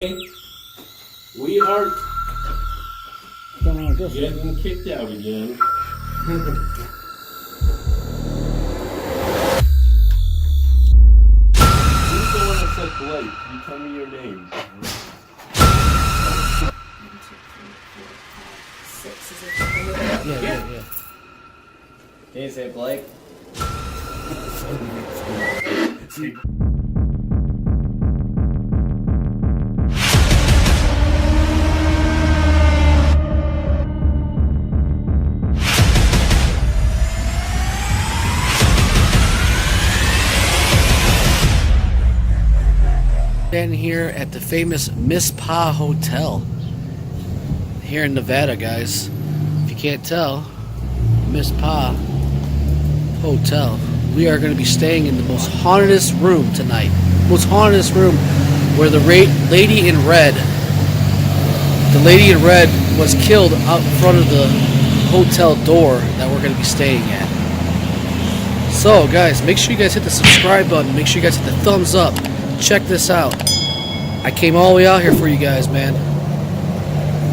We are getting kicked out again. Who's the one that said Blake? Can you tell me your name? 1, 2, 3, 4, 5, 6. Is it? Yeah. Can you say Blake? Standing here at the famous Mizpah Hotel here in Nevada, guys. If you can't tell, Mizpah Hotel. We are going to be staying in the most hauntedest room tonight. Most hauntedest room where the lady in red, was killed out in front of the hotel door that we're going to be staying at. So, guys, make sure you guys hit the subscribe button. Make sure you guys hit the thumbs up. Check this out. I came all the way out here for you guys, man.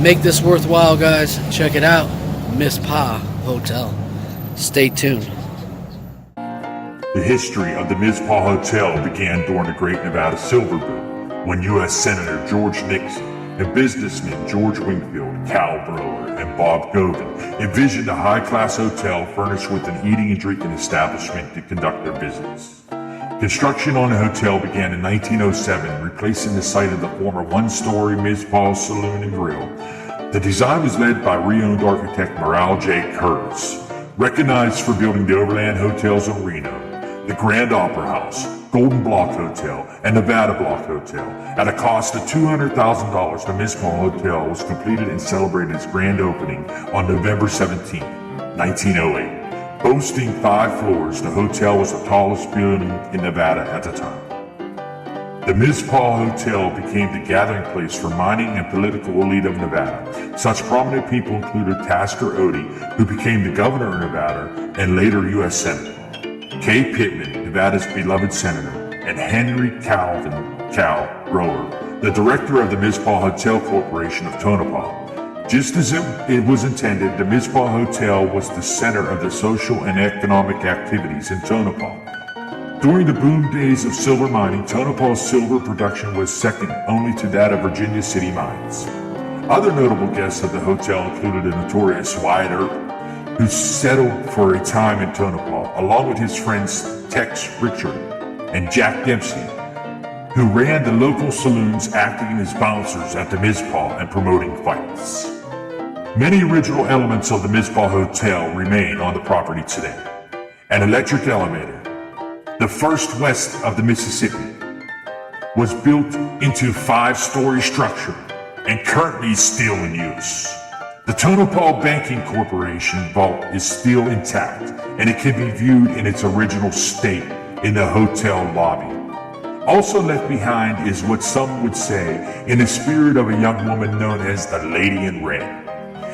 Make this worthwhile, guys. Check it out. Mizpah Hotel. Stay tuned. The history of the Mizpah Hotel began during the Great Nevada Silver Boom, when U.S. Senator George Nixon and businessmen George Wingfield, Cal Brewer, and Bob Govan envisioned a high-class hotel furnished with an eating and drinking establishment to conduct their business. Construction on the hotel began in 1907, replacing the site of the former one-story Mizpah Saloon and Grill. The design was led by re-owned architect Morale J. Curtis, recognized for building the Overland Hotels in Reno, the Grand Opera House, Golden Block Hotel, and Nevada Block Hotel. At a cost of $200,000, the Mizpah Hotel was completed and celebrated its grand opening on November 17, 1908. Boasting 5 floors, the hotel was the tallest building in Nevada at the time. The Mizpah Hotel became the gathering place for mining and political elite of Nevada. Such prominent people included Tasker Odie, who became the governor of Nevada and later U.S. Senator, Kay Pittman, Nevada's beloved senator, and Henry Cal Brewer, the director of the Mizpah Hotel Corporation of Tonopah. Just as it was intended, the Mizpah Hotel was the center of the social and economic activities in Tonopah. During the boom days of silver mining, Tonopah's silver production was second only to that of Virginia City mines. Other notable guests of the hotel included the notorious Wyatt Earp, who settled for a time in Tonopah, along with his friends Tex Richard and Jack Dempsey, who ran the local saloons, acting as bouncers at the Mizpah and promoting fights. Many original elements of the Mizpah Hotel remain on the property today. An electric elevator, the first west of the Mississippi, was built into a 5-story structure and currently is still in use. The Tonopah Banking Corporation vault is still intact, and it can be viewed in its original state in the hotel lobby. Also left behind is what some would say in the spirit of a young woman known as the Lady in Red.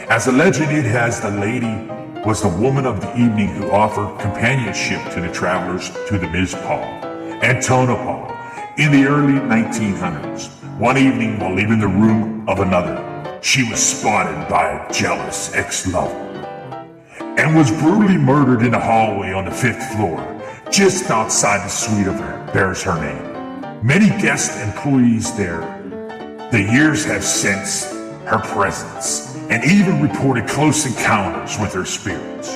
As a legend it has, the lady was the woman of the evening who offered companionship to the travelers to the Mizpah and Tonopah in the early 1900s. One evening, while leaving the room of another, she was spotted by a jealous ex-lover and was brutally murdered in the hallway on the 5th floor, just outside the suite of her, bears her name. Many guest employees there, the years have sensed her presence and even reported close encounters with her spirits.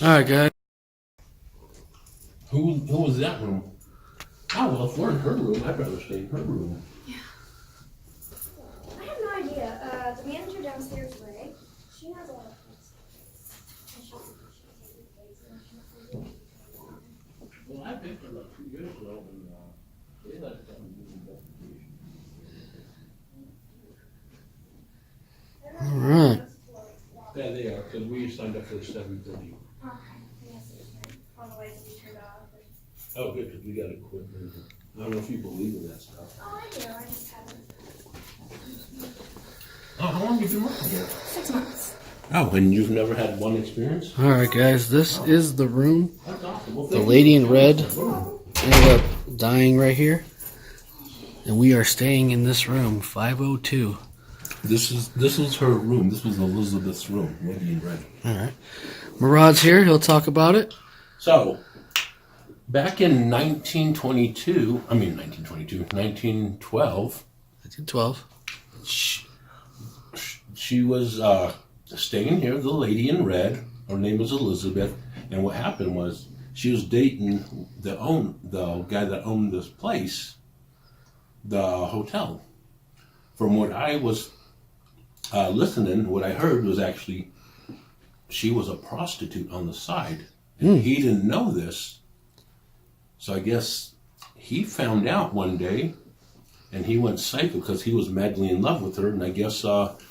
Alright, guys. Who was that room? Oh, well, if we're in her room, I'd rather stay in her room. Yeah. I have no idea. The manager downstairs, Ray, she has a lot of things. Well, I've been for about 2 years ago, and they let us come and do the investigation. Alright. Yeah, they are, because we signed up for 7:30. Okay, yes, all the lights will be turned off. Oh, good, because we got equipment. I don't know if you believe in that stuff. Oh, I do, I just haven't. Oh, how long have you been working here? 6 months. Oh, and you've never had one experience? Alright, guys. This is the room. That's awesome. Well, The lady in red ended up dying right here. And we are staying in this room, 502. This is her room. This was Elizabeth's room, Lady in Red. All right. Murad's here. He'll talk about it. So, back in 1912, 1912. she was staying here, the Lady in Red. Her name was Elizabeth. And what happened was she was dating the guy that owned this place, the hotel. From what I was listening, what I heard was actually she was a prostitute on the side. And he didn't know this. So I guess he found out one day and he went psycho because he was madly in love with her. And I guess what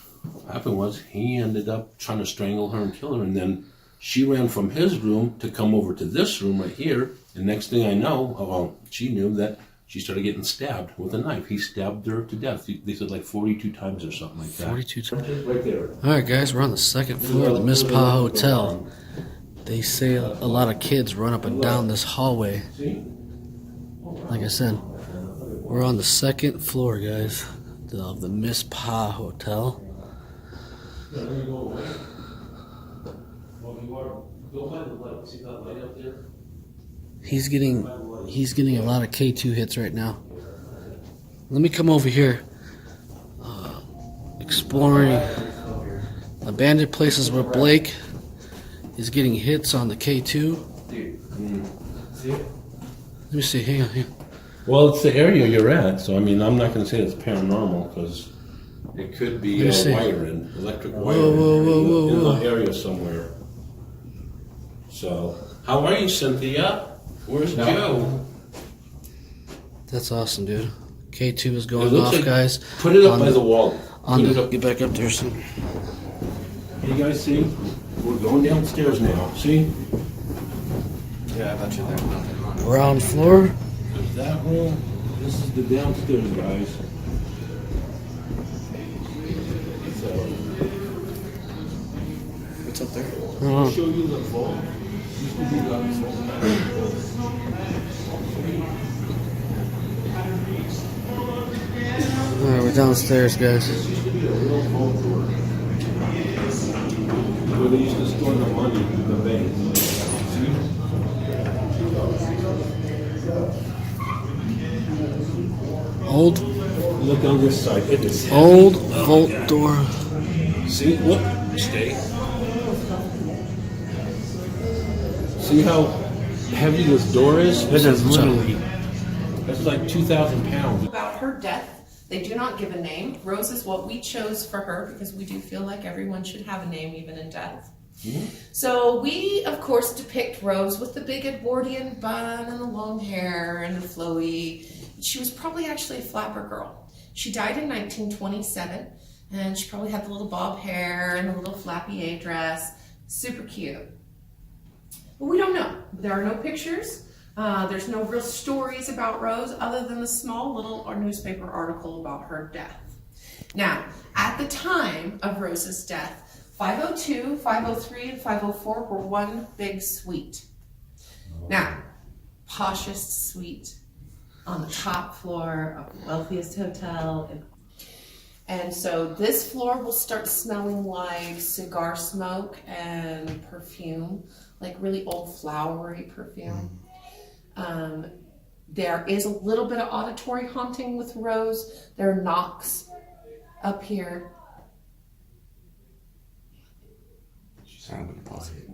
happened was he ended up trying to strangle her and kill her. And then she ran from his room to come over to this room right here. And next thing I know, well, she knew that she started getting stabbed with a knife. He stabbed her to death. They said like 42 times or something like that. 42 times. Right there. All right, guys, we're on the second floor of the Mizpah Hotel. They say a lot of kids run up and down this hallway. Like I said, we're on the second floor, guys, of the Mizpah Hotel. He's getting a lot of K2 hits right now. Let me come over here. Exploring abandoned places where Blake is getting hits on the K2. Let me see. Hang on. Well, it's the area you're at, so I mean, I'm not going to say it's paranormal because it could be wiring, electric wiring in the area somewhere. So, how are you, Cynthia? Where's Joe? That's awesome, dude. K2 is going off, guys. Put it up by the wall. Get back up there soon. You guys see? We're going downstairs now. See? Yeah, I thought you were there. Ground floor. There's that room. This is the downstairs, guys. So, What's up there? I'll show you the vault. Used to be the vault. Alright, we're downstairs, guys. This used to be a real vault door. Where they used to store the money in the bank. See? Old Look on this side. It is heavy. Old vault door. See? Look. Stay. See how heavy this door is? This is literally, that's like 2,000 pounds. About her death, they do not give a name. Rose is what we chose for her because we do feel like everyone should have a name even in death. So we, of course, depict Rose with the big Edwardian bun and the long hair and the flowy. She was probably actually a flapper girl. She died in 1927, and she probably had the little bob hair and a little flappy A dress. Super cute. But we don't know. There are no pictures. There's no real stories about Rose other than the small little newspaper article about her death. Now, at the time of Rose's death, 502, 503, and 504 were one big suite. Now, poshest suite on the top floor of the wealthiest hotel. And so this floor will start smelling like cigar smoke and perfume, like really old flowery perfume. There is a little bit of auditory haunting with Rose. There are knocks up here. I'm gonna pause it.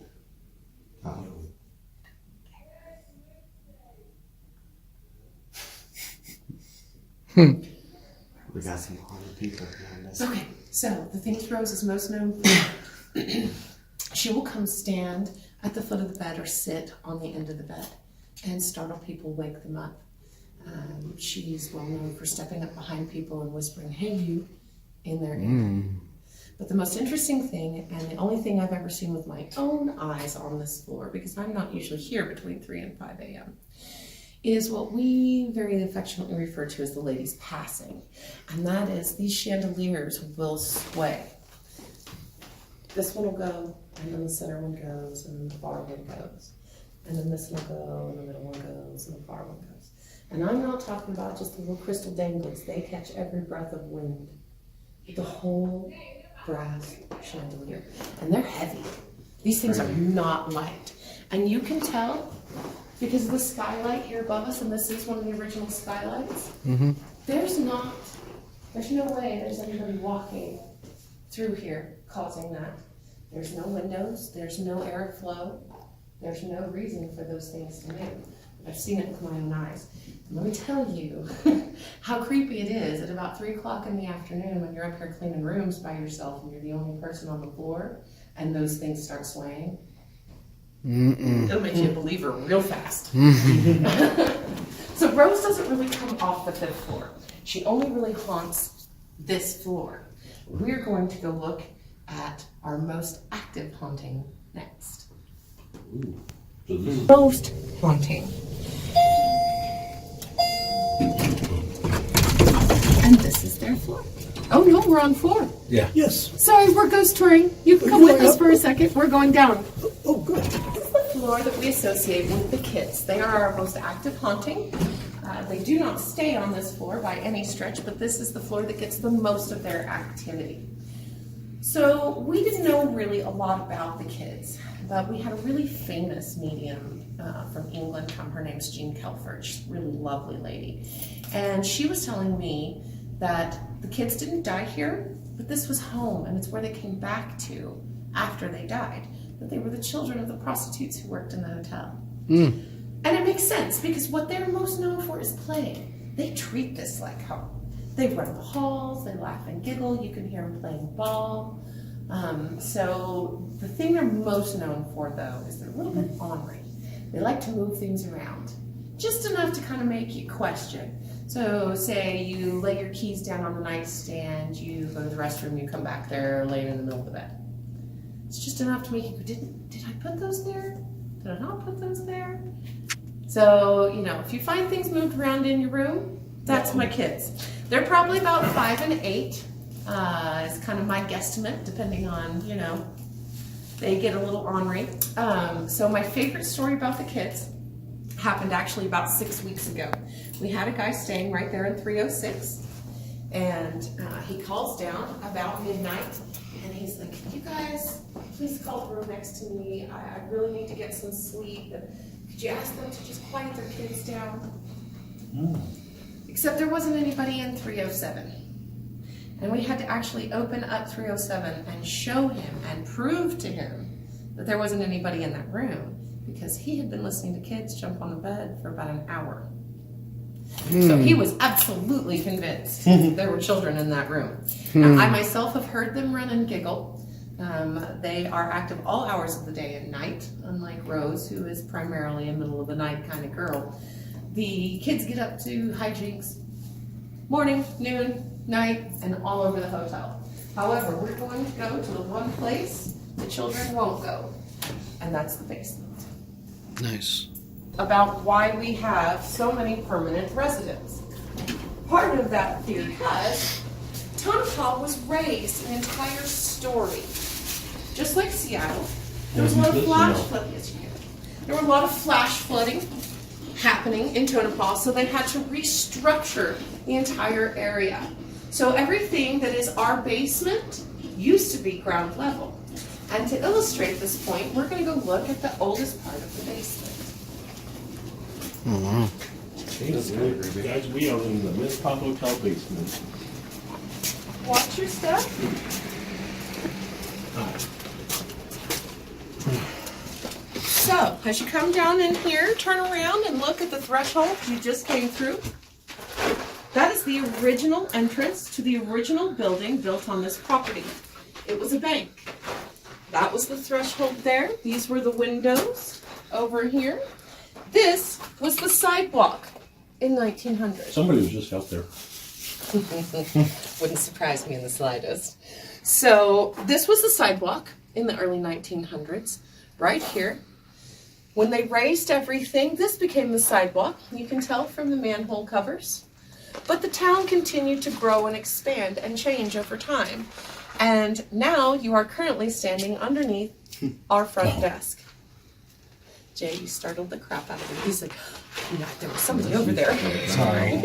We got some haunted people behind us. Okay, so the things Rose is most known for, she will come stand at the foot of the bed or sit on the end of the bed and startle people, wake them up. She's well known for stepping up behind people and whispering, "Hey, you," in their ear. But the most interesting thing, and the only thing I've ever seen with my own eyes on this floor, because I'm not usually here between 3 and 5 a.m., is what we very affectionately refer to as the lady's passing. And that is these chandeliers will sway. This one will go, and then the center one goes, and then the far one goes. And then this one will go, and the middle one goes, and the far one goes. And I'm not talking about just the little crystal danglers. They catch every breath of wind. The whole brass chandelier. And they're heavy. These things are not light. And you can tell because of the skylight here above us, and this is one of the original skylights, there's no way there's anybody walking through here causing that. There's no windows, there's no airflow, there's no reason for those things to move. I've seen it with my own eyes. And let me tell you how creepy it is at about 3 o'clock in the afternoon when you're up here cleaning rooms by yourself and you're the only person on the floor and those things start swaying. It'll make you a believer real fast. So Rose doesn't really come off the 5th floor. She only really haunts this floor. We're going to go look at our most active haunting next. Ooh. So this is Most haunting. And this is their floor. Oh no, we're on 4. yeah. Yes. Sorry, we're ghost touring. You can come with us for a second. We're going down. Oh, good. This is the floor that we associate with the kids. They are our most active haunting. They do not stay on this floor by any stretch, but this is the floor that gets the most of their activity. So we didn't know really a lot about the kids, but we had a really famous medium from England. Her name's Jean Kelford. She's a really lovely lady. And she was telling me that the kids didn't die here, but this was home, and it's where they came back to after they died. That they were the children of the prostitutes who worked in the hotel. And it makes sense, because what they're most known for is playing. They treat this like home. They run the halls, they laugh and giggle, you can hear them playing ball. So the thing they're most known for, though, is they're a little bit ornery. They like to move things around, just enough to kind of make you question. So say you lay your keys down on the nightstand, you go to the restroom, you come back there, lay in the middle of the bed. It's just enough to make you go, did I put those there? Did I not put those there? So, you know, if you find things moved around in your room, that's my kids. They're probably about 5 and 8. It's kind of my guesstimate, depending on, you know, they get a little ornery. So my favorite story about the kids happened actually about 6 weeks ago. We had a guy staying right there in 306, and he calls down about midnight, and he's like, "Can you guys please call the room next to me? I really need to get some sleep. And could you ask them to just quiet their kids down?" Except there wasn't anybody in 307. And we had to actually open up 307 and show him and prove to him that there wasn't anybody in that room, because he had been listening to kids jump on the bed for about an hour. So he was absolutely convinced there were children in that room. Now, I myself have heard them run and giggle. They are active all hours of the day and night, unlike Rose, who is primarily a middle of the night kind of girl. The kids get up to hijinks morning, noon, night, and all over the hotel. However, we're going to go to the one place the children won't go, and that's the basement. Nice. About why we have so many permanent residents. Part of that theory because Tonopah was raised an entire story. Just like Seattle, there was a lot of flash flooding. There were a lot of flash flooding happening in Tonopah, so they had to restructure the entire area. So everything that is our basement used to be ground level. And to illustrate this point, we're going to go look at the oldest part of the basement. Oh, wow. Guys, we are in the Mizpah Hotel basement. Watch your step. So, as you come down in here, turn around and look at the threshold you just came through. That is the original entrance to the original building built on this property. It was a bank. That was the threshold there. These were the windows over here. This was the sidewalk in 1900. Somebody was just out there. Wouldn't surprise me in the slightest. So this was the sidewalk in the early 1900s, right here. When they raised everything, this became the sidewalk. You can tell from the manhole covers. But the town continued to grow and expand and change over time. And now you are currently standing underneath our front desk. Jay, you startled the crap out of him. He's like, no, there was somebody over there. Sorry.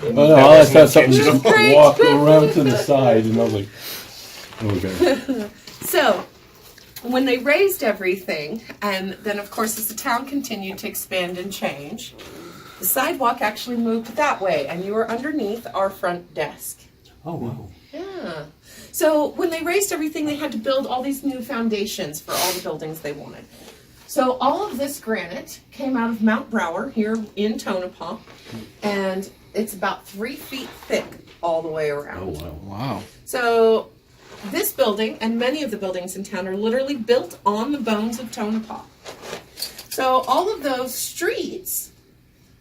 Oh, no, I thought something just walked around to the side, and I was like, okay. So, when they raised everything, and then of course as the town continued to expand and change, the sidewalk actually moved that way, and you were underneath our front desk. Oh, wow. Yeah. So when they raised everything, they had to build all these new foundations for all the buildings they wanted. So all of this granite came out of Mount Brower here in Tonopah, and it's about 3 feet thick all the way around. Oh, wow. Wow. So this building and many of the buildings in town are literally built on the bones of Tonopah. So all of those streets,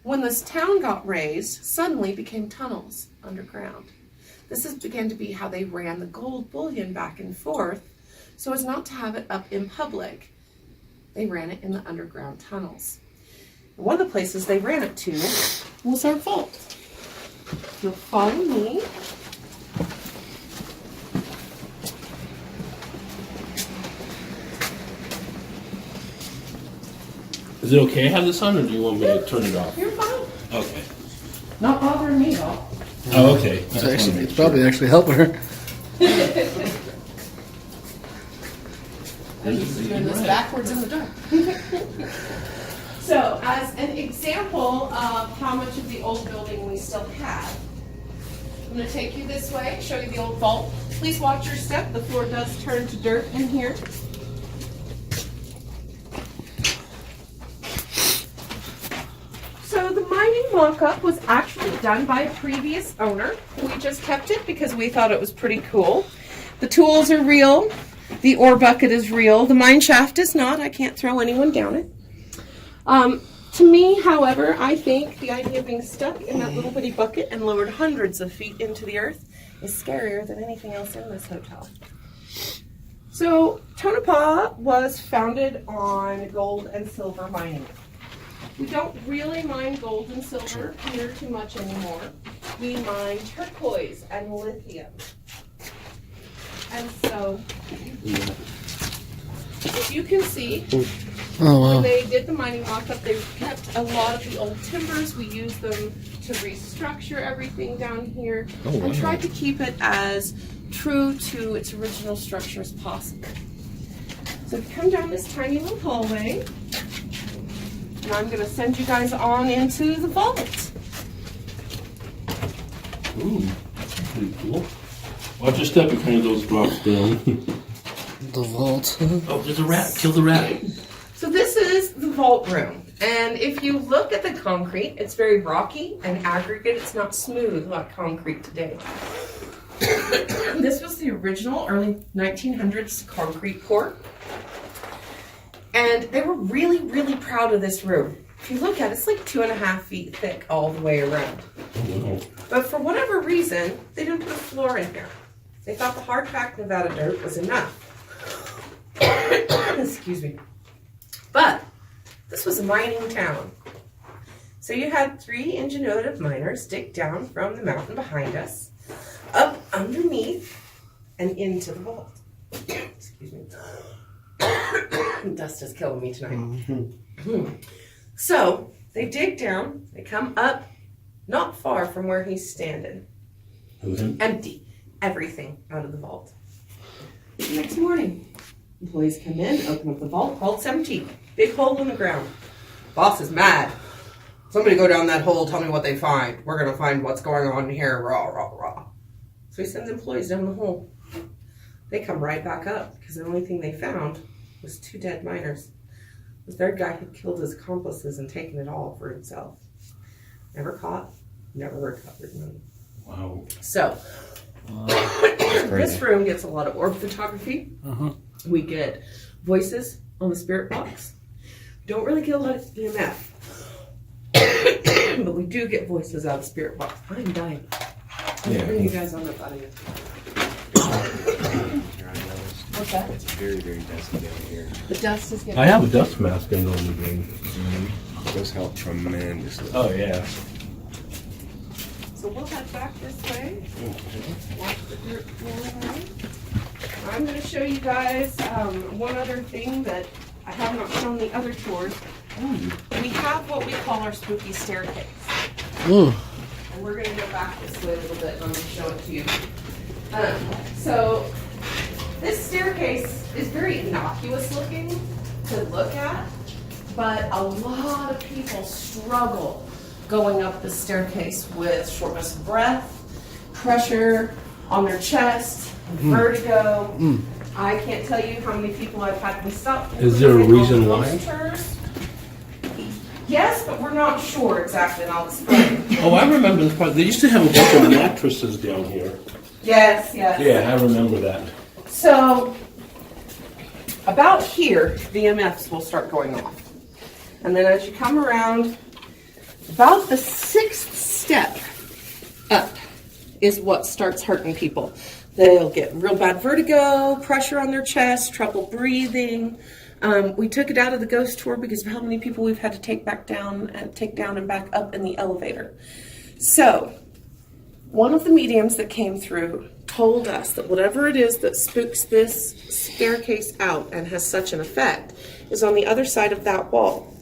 when this town got raised, suddenly became tunnels underground. This began to be how they ran the gold bullion back and forth, so as not to have it up in public. They ran it in the underground tunnels. One of the places they ran it to was our vault. If you'll follow me. Is it okay to have this on, or do you want me to turn it off? You're fine. Okay. Not bothering me at all. Oh, okay. It's probably actually helping her. I'm used to doing this backwards in the dark. So, as an example of how much of the old building we still have, I'm going to take you this way, show you the old vault. Please watch your step. The floor does turn to dirt in here. So the mining mock-up was actually done by a previous owner. We just kept it because we thought it was pretty cool. The tools are real. The ore bucket is real. The mine shaft is not. I can't throw anyone down it. To me, however, I think the idea of being stuck in that little bitty bucket and lowered hundreds of feet into the earth is scarier than anything else in this hotel. So Tonopah was founded on gold and silver mining. We don't really mine gold and silver here too much anymore. We mine turquoise and lithium. And so, if you can see, when they did the mining mock-up, they kept a lot of the old timbers. We used them to restructure everything down here and tried to keep it as true to its original structure as possible. So come down this tiny little hallway, and I'm going to send you guys on into the vault. Ooh, that's pretty cool. Watch your step behind those drops down. The vault. Oh, there's a rat. Kill the rat. So this is the vault room. And if you look at the concrete, it's very rocky and aggregate. It's not smooth like concrete today. This was the original early 1900s concrete pour. And they were really, really proud of this room. If you look at it, it's like 2.5 feet thick all the way around. Oh, wow. But for whatever reason, they didn't put a floor in here. They thought the hard packed Nevada dirt was enough. Excuse me. But this was a mining town. So you had 3 ingenuitive miners dig down from the mountain behind us, up underneath, and into the vault. Excuse me. Dust is killing me tonight. So they dig down, they come up, not far from where he's standing. Empty everything out of the vault. The next morning, employees come in, open up the vault. Vault's empty. Big hole in the ground. Boss is mad. Somebody go down that hole, tell me what they find. We're going to find what's going on here. Rah, rah, rah. So he sends employees down the hole. They come right back up because the only thing they found was 2 dead miners. The third guy had killed his accomplices and taken it all for himself. Never caught, never recovered money. Wow. So, this room gets a lot of orb photography. We get voices on the spirit box. Don't really get a lot of EMF. But we do get voices out of the spirit box. I'm dying. I'll bring you guys on up out of here. What's that? It's very, very dusty down here. The dust is getting... I have a dust mask I normally bring. Those help tremendously. Oh, yeah. So we'll head back this way. Watch the dirt floor. I'm going to show you guys one other thing that I have not shown the other tours. We have what we call our spooky staircase. Ooh. And we're going to go back this way a little bit and I'm going to show it to you. So this staircase is very innocuous looking to look at, but a lot of people struggle going up the staircase with shortness of breath, pressure on their chest, vertigo. I can't tell you how many people I've had to stop. Is there a reason why? Yes, but we're not sure exactly, and I'll explain. Oh, I remember this part. They used to have a bunch of mattresses down here. Yes, yes. Yeah, I remember that. So, about here, the EMFs will start going off. And then as you come around, about the 6th step up is what starts hurting people. They'll get real bad vertigo, pressure on their chest, trouble breathing. We took it out of the ghost tour because of how many people we've had to take down and back up in the elevator. So, one of the mediums that came through told us that whatever it is that spooks this staircase out and has such an effect is on the other side of that wall.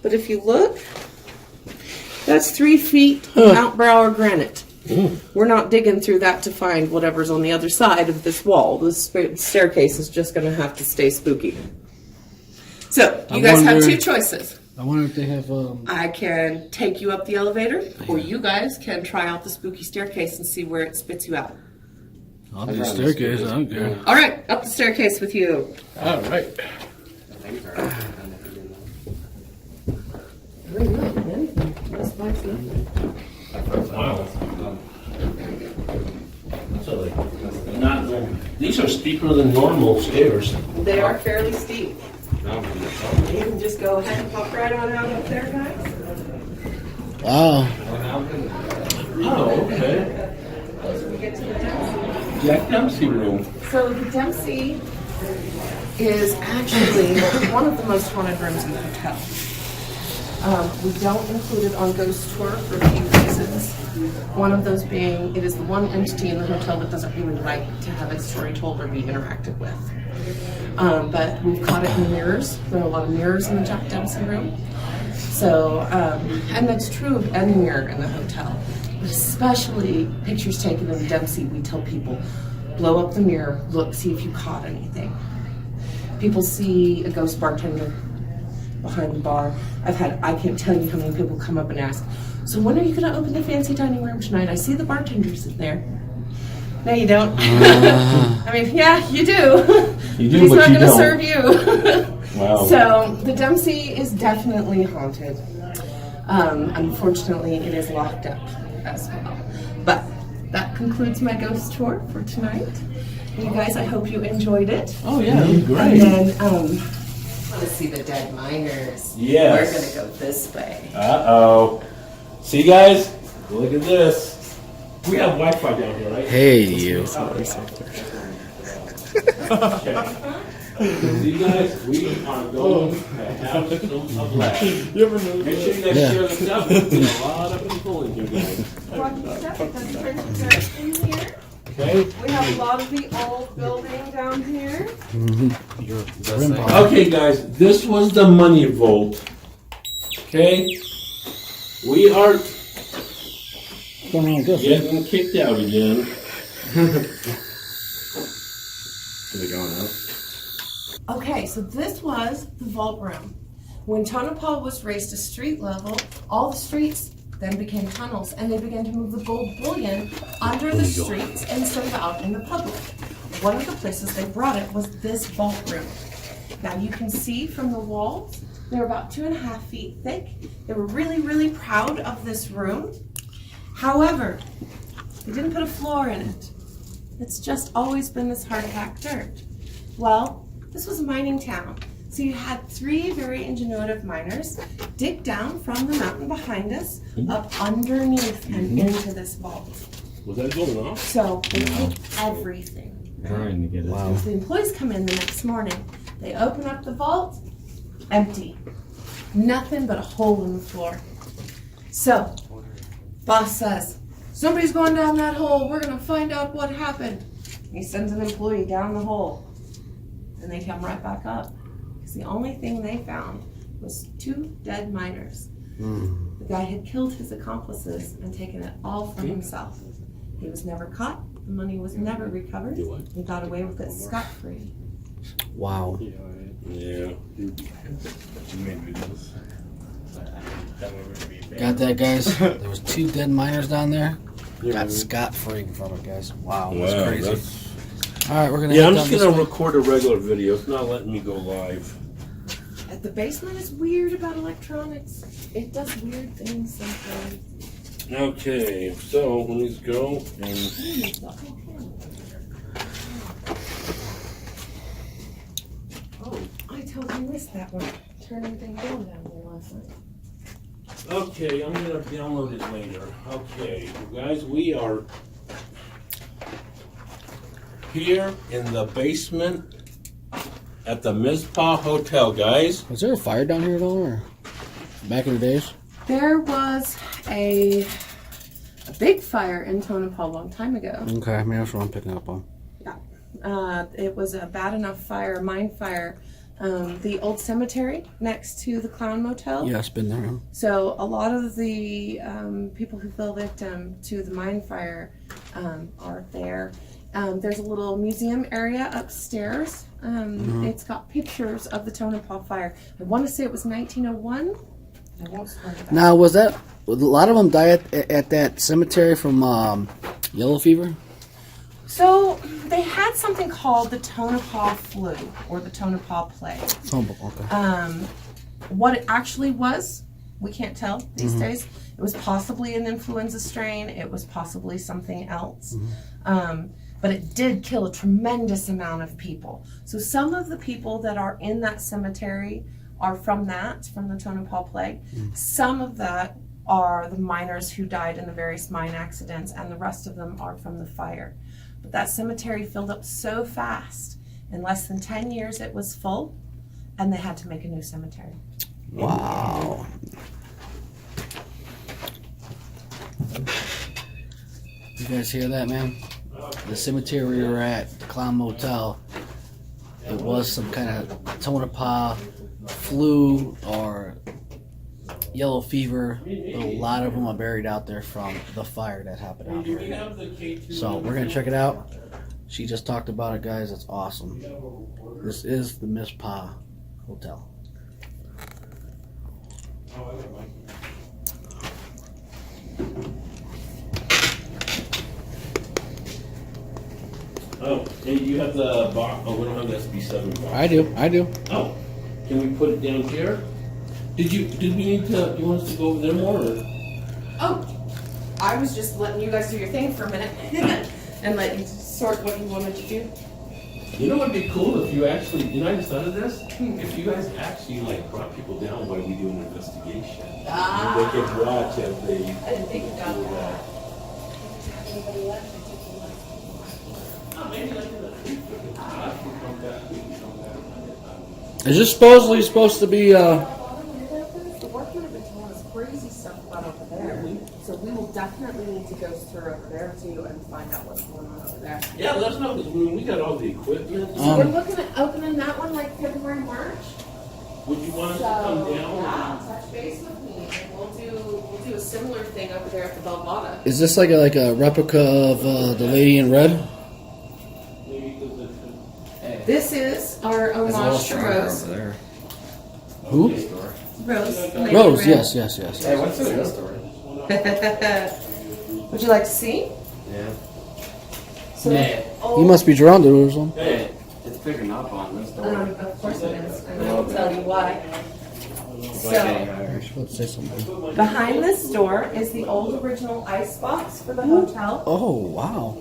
But if you look, that's 3 feet Mount Brower granite. We're not digging through that to find whatever's on the other side of this wall. This staircase is just going to have to stay spooky. So, you guys have 2 choices. I wonder if they have. I can take you up the elevator, or you guys can try out the spooky staircase and see where it spits you out. I'll do the staircase. I don't care. All right, up the staircase with you. All right. Wow. So these are steeper than normal stairs. They are fairly steep. You can just go ahead and pop right on out up there, guys. Wow. Oh, okay. So we get to the Dempsey. Jack Dempsey room. So the Dempsey is actually one of the most haunted rooms in the hotel. We don't include it on Ghost Tour for a few reasons. One of those being, it is the one entity in the hotel that doesn't really like to have its story told or be interacted with. But we've caught it in mirrors. There are a lot of mirrors in the Jack Dempsey room. So, and that's true of any mirror in the hotel. But especially pictures taken in the Dempsey, we tell people, blow up the mirror, look, see if you caught anything. People see a ghost bartender behind the bar. I can't tell you how many people come up and ask, so when are you going to open the fancy dining room tonight? I see the bartenders in there. No, you don't. I mean, yeah, you do. You do, He's but not you going to don't. serve you. Wow. So the Dempsey is definitely haunted. Unfortunately, it is locked up as well. But that concludes my ghost tour for tonight. You guys, I hope you enjoyed it. Oh yeah, it was great. And then, let's see the dead miners. Yes. We're gonna go this way. Uh-oh. See, guys? Look at this. We have Wi-Fi down here, right? Hey, you. Okay. See, guys? We are going to have some of that. Make sure you guys share this out. There's been a lot of people in here, guys. Okay. We have a lot of the old building down here. Okay, guys, this was the money vault. Okay? We are getting kicked out again. Is it going up? Okay, so this was the vault room. When Tonopah was raised to street level, all the streets then became tunnels, and they began to move the gold bullion under the streets instead of out in the public. One of the places they brought it was this vault room. Now you can see from the walls, they're about 2.5 feet thick. They were really, really proud of this room. However, they didn't put a floor in it. It's just always been this hard-packed dirt. Well, this was a mining town. So you had 3 very ingenuitive miners dig down from the mountain behind us, up underneath and into this vault. Was that going off? So they take everything. Trying to get it. Wow. So the employees come in the next morning. They open up the vault, empty. Nothing but a hole in the floor. So, boss says, somebody's going down that hole. We're going to find out what happened. He sends an employee down the hole. And they come right back up. because the only thing they found was 2 dead miners. Mm. The guy had killed his accomplices and taken it all for himself. He was never caught. The money was never recovered. He got away with it scot-free. Wow. Yeah. Got that, guys? There was 2 dead miners down there. Got scot-free from it, guys. Wow, that's Wow, crazy. that's... All right, we're gonna. Yeah, head I'm down just this gonna way. record a regular video. It's not letting me go live. The basement is weird about electronics. It does weird things sometimes. Okay, so let me just go and... Oh, I totally missed that one. Turning things on down there last night. Okay, I'm gonna download it later. Okay, guys, we are here in the basement at the Mizpah Hotel, guys. Was there a fire down here at all, or back in the days? There was a big fire in Tonopah a long time ago. Okay, maybe that's what I'm picking up on. It was a bad enough fire, a mine fire. The old cemetery next to the Clown Motel. Yeah, it's been there. So a lot of the people who fell victim to the mine fire are there. There's a little museum area upstairs. It's got pictures of the Tonopah fire. I want to say it was 1901. I won't swear to that. Now, was a lot of them died at that cemetery from yellow fever? So they had something called the Tonopah flu or the Tonopah plague. Oh, okay. What it actually was, we can't tell these days. It was possibly an influenza strain. It was possibly something else. But it did kill a tremendous amount of people. So some of the people that are in that cemetery are from the Tonopah plague. Some of that are the miners who died in the various mine accidents, and the rest of them are from the fire. But that cemetery filled up so fast. In less than 10 years, it was full, and they had to make a new cemetery. Wow. You guys hear that, man? The cemetery we were at, the Clown Motel, it was some kind of Tonopah flu or yellow fever. But a lot of them are buried out there from the fire that happened out here. So we're going to check it out. She just talked about it, guys. It's awesome. This is the Mizpah Hotel. Oh, and you have the box. Oh, we don't have the SB7 box. I do. Oh, can we put it down here? Did we need to, you want us to go over there more? Or? Oh, I was just letting you guys do your thing for a minute and let you sort what you wanted to do. You know what would be cool if you actually, you know, I just thought of this? If you guys actually, like, brought people down while we do an investigation. And they could watch as they... I didn't think about that. Oh, maybe like in the future. We can come back. Is this supposedly supposed to be, The workmen have been telling us crazy stuff about over there. So we will definitely need to go through over there too and find out what's going on over there. Yeah, let us know, because we got all the equipment. So we're looking at opening that one like February, March. Would you want us So to come down? yeah, touch base with me and we'll do a similar thing over there at the Belvada. is this like a replica of the Lady in Red? Maybe because it's... This is our homage to Rose. Who? Rose. Lady Rose, Red. yes. Hey, what's the real story? Would you like to see? Yeah. So Yeah. old- You must be drawn to it or something. Hey, it's picking up on this story. Of course it is, and I will tell you why. But So, anyway, You're supposed to say something. behind this door is the old original ice box for the hotel. Oh, wow.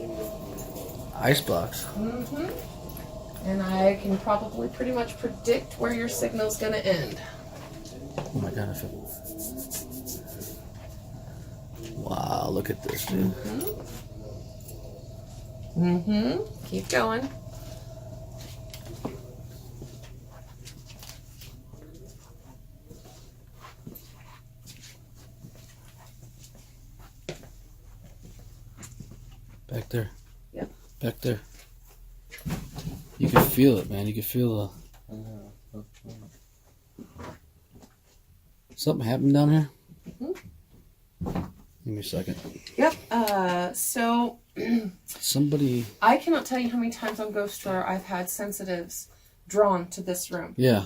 Icebox. And I can probably pretty much predict where your signal's gonna end. Oh my god, I feel. Wow, look at this, dude. Keep going. Back there. Yep. Back there. You can feel it, man. You can feel the Something happened down here? Mm-hmm. Give me a second. Yep. So Somebody. I cannot tell you how many times on Ghost Tour I've had sensitives drawn to this room. Yeah.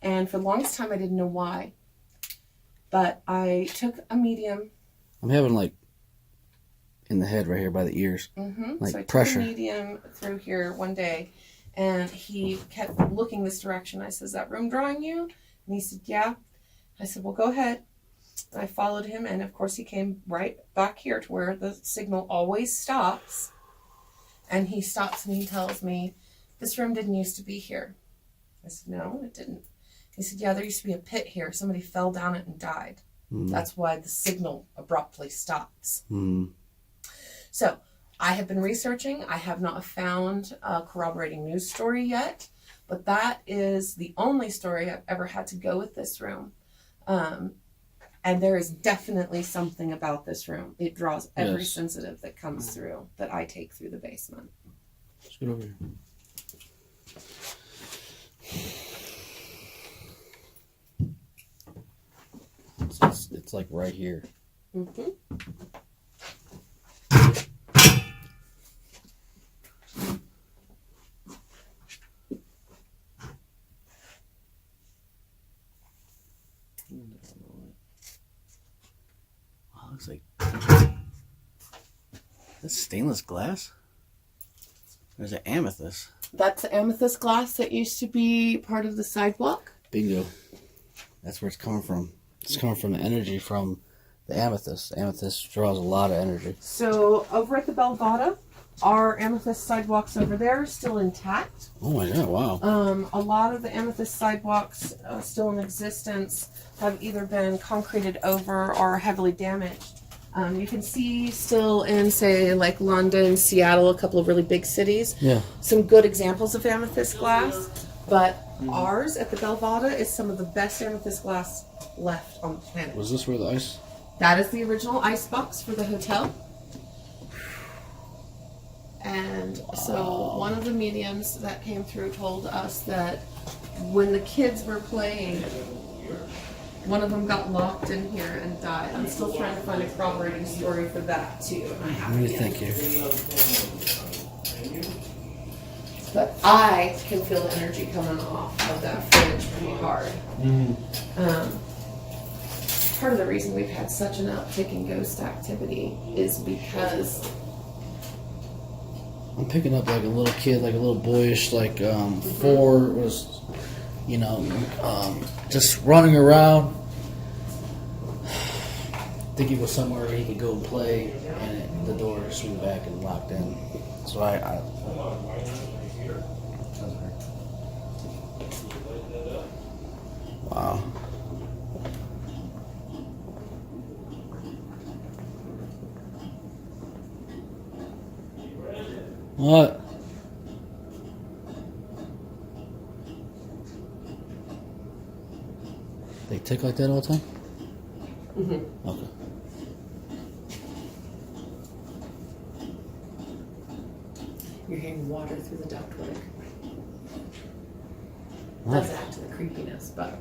And for the longest time, I didn't know why. But I took a medium. I'm having like in the head right here by the ears. Mm-hmm. Like so I pressure. took a medium through here one day, and he kept looking this direction. I said, "Is that room drawing you?" And he said, "Yeah." I said, "Well, go ahead." I followed him, and of course he came right back here to where the signal always stops. And he stops and he tells me, "This room didn't used to be here." I said, "No, it didn't." He said, "Yeah, there used to be a pit here. Somebody fell down it and died. That's why the signal abruptly stops." So I have been researching. I have not found a corroborating news story yet, but that is the only story I've ever had to go with this room. And there is definitely something about this room. It draws every sensitive that comes through that I take through the basement. Let's get over here. It's like right here. Mm-hmm. Wow, looks like that's stainless glass. There's an amethyst. That's the amethyst glass that used to be part of the sidewalk. Bingo. That's where it's coming from. It's coming from the energy from the amethyst. Amethyst draws a lot of energy. So over at the Belvada, our amethyst sidewalks over there are still intact. Oh my god, wow. A lot of the amethyst sidewalks still in existence have either been concreted over or are heavily damaged. You can see still in, say, like London, Seattle, a couple of really big cities, some good examples of amethyst glass. But ours at the Belvada is some of the best amethyst glass left on the planet. Was this where the ice? That is the original ice box for the hotel. And so one of the mediums that came through told us that when the kids were playing, one of them got locked in here and died. I'm still trying to find a corroborating story for that too. And I What do you think here? But I can feel the energy coming off of that fridge pretty hard. Part of the reason we've had such an uptick in ghost activity is because I'm picking up like a little kid, like a little boyish, like 4 was, just running around. I think he was somewhere where he could go and play, and the door swung back and locked in. So I wow. What? They tick like that all the time? Mm-hmm. Okay. you're hearing water through the ductwork. Does add to the creepiness, but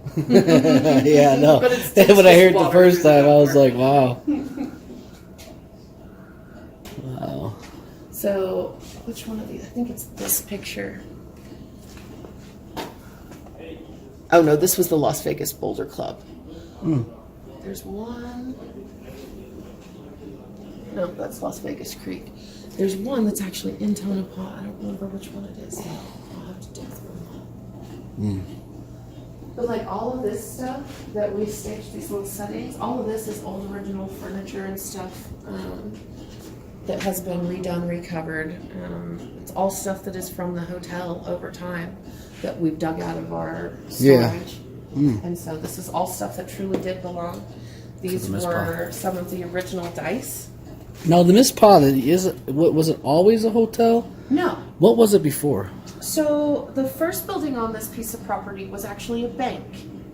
yeah, no. But it's when I heard it the water first through the time, I was ductwork. like, wow. Wow. So, which one of these? I think it's this picture. Oh no, this was the Las Vegas Boulder Club. There's one. No, that's Las Vegas Creek. There's one that's actually in Tonopah. I don't remember which one it is. I'll have to dig through. But like all of this stuff that we staged, these little settings, all of this is old original furniture and stuff that has been redone, recovered. It's all stuff that is from the hotel over time that we've dug out of our storage. And so this is all stuff that truly did belong. These were some of the original dice. Now the Mizpah, was it always a hotel? No. What was it before? So the first building on this piece of property was actually a bank.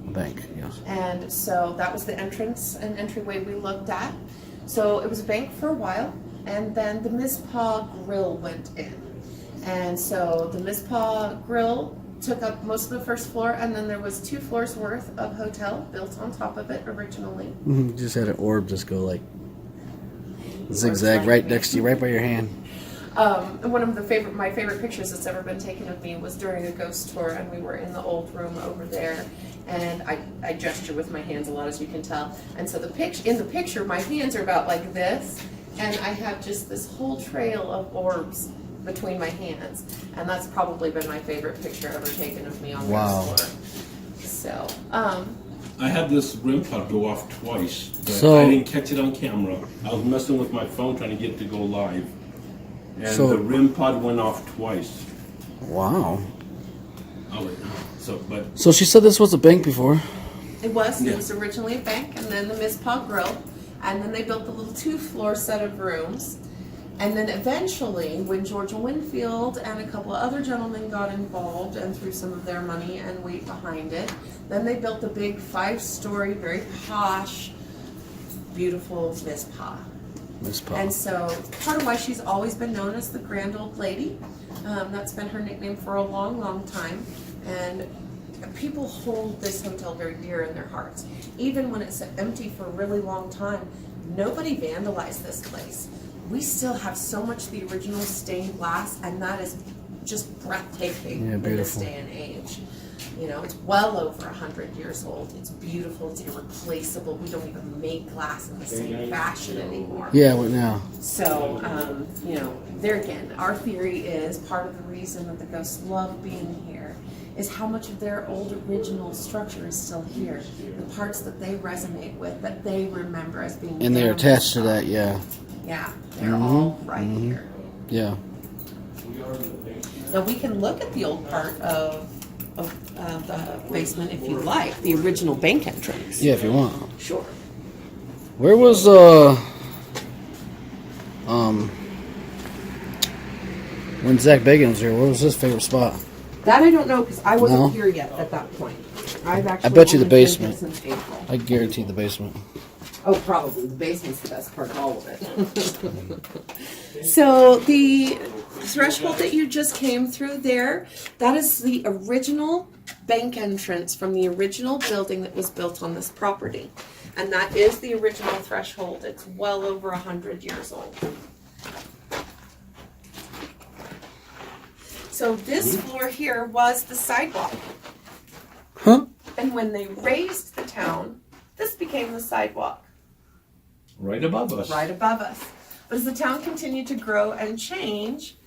A bank, yes. And so that was the entrance and entryway we looked at. So it was a bank for a while, and then the Mizpah Grill went in. And so the Mizpah Grill took up most of the first floor, and then there was 2 floors worth of hotel built on top of it originally. Just had an orb just go like zigzag right next to you, right by your hand. And one of my favorite pictures that's ever been taken of me was during a ghost tour, and we were in the old room over there, and I gesture with my hands a lot, as you can tell. And so in the picture, my hands are about like this, and I have just this whole trail of orbs between my hands, and that's probably been my favorite picture ever taken of me on ghost tour. So, I had this REM pod go off twice, but So- I didn't catch it on camera. I was messing with my phone trying to get it to go live. And So- the REM pod went off twice. Wow. But So she said this was a bank before. it was Yeah. originally a bank, and then the Mizpah Grill, and then they built the little 2-floor set of rooms. And then eventually, when George Winfield and a couple of other gentlemen got involved and threw some of their money and weight behind it, then they built the big 5-story, very posh, beautiful Mizpah. And so part of why she's always been known as the Grand Old Lady. That's been her nickname for a long, long time. And people hold this hotel very dear in their hearts. Even when it's empty for a really long time, nobody vandalized this place. We still have so much of the original stained glass, and that is just breathtaking in this day and age. You know, it's well over 100 years old. It's beautiful. It's irreplaceable. We don't even make glass in the same fashion anymore. Yeah, what now? So, you know, there again, our theory is part of the reason that the ghosts love being here is how much of their old original structure is still here. The parts that they resonate with, that they remember as being And they're their attached to Mizpah. that, yeah. Yeah, they're all right here. Yeah. Now we can look at the old part of the basement if you like, the original bank entrance. Yeah, if you want. Sure. Where was when Zach Bagans was here, what was his favorite spot? That I don't know because I wasn't No? here yet at that point. I've actually I bet you the only been basement. here since April. I guarantee the basement. Oh, probably. The basement's the best part of all of it. So the threshold that you just came through there, that is the original bank entrance from the original building that was built on this property. And that is the original threshold. It's well over 100 years old. So this floor here was the sidewalk. Huh? And when they raised the town, this became the sidewalk. right above us. Right above us. But as the town continued to grow and change,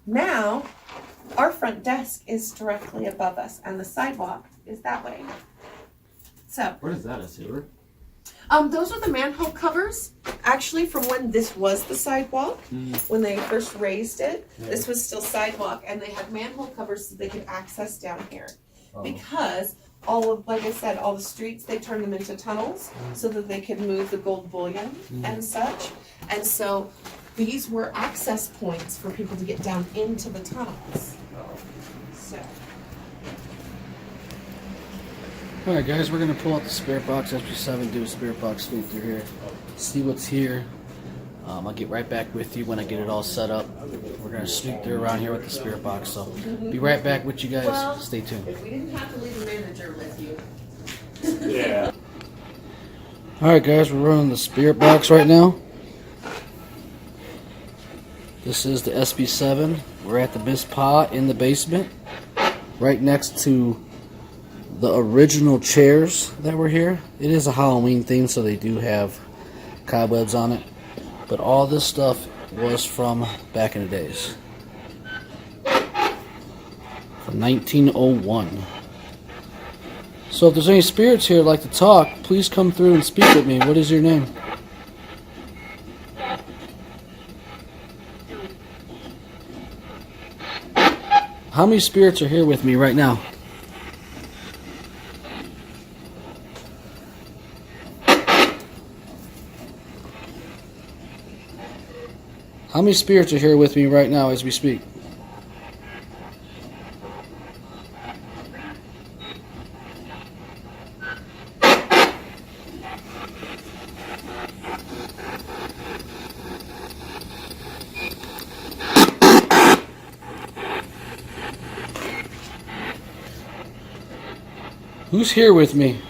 now our front desk is directly above us and the sidewalk is that way. So, What is that, a sewer? those are the manhole covers, actually from when this was the sidewalk, when they first raised it. This was still sidewalk, and they had manhole covers so they could access down here. Because all of, like I said, all the streets, they turned them into tunnels so that they could move the gold bullion and such. And so these were access points for people to get down into the tunnels. So. Alright guys, we're going to pull out the spirit box SB7, do a spirit box sweep through here, see what's here. I'll get right back with you when I get it all set up. We're going to sweep through around here with the spirit box, so be right back with you guys. Well, Stay tuned. if we didn't have to leave a manager with you. Yeah. Alright guys, we're running the spirit box right now. This is the SB7. We're at the Mizpah in the basement, right next to the original chairs that were here. It is a Halloween theme, so they do have cobwebs on it. But all this stuff was from back in the days. From 1901. So if there's any spirits here that'd like to talk, please come through and speak with me. What is your name? How many spirits are here with me right now? How many spirits are here with me right now as we speak? Who's here with me?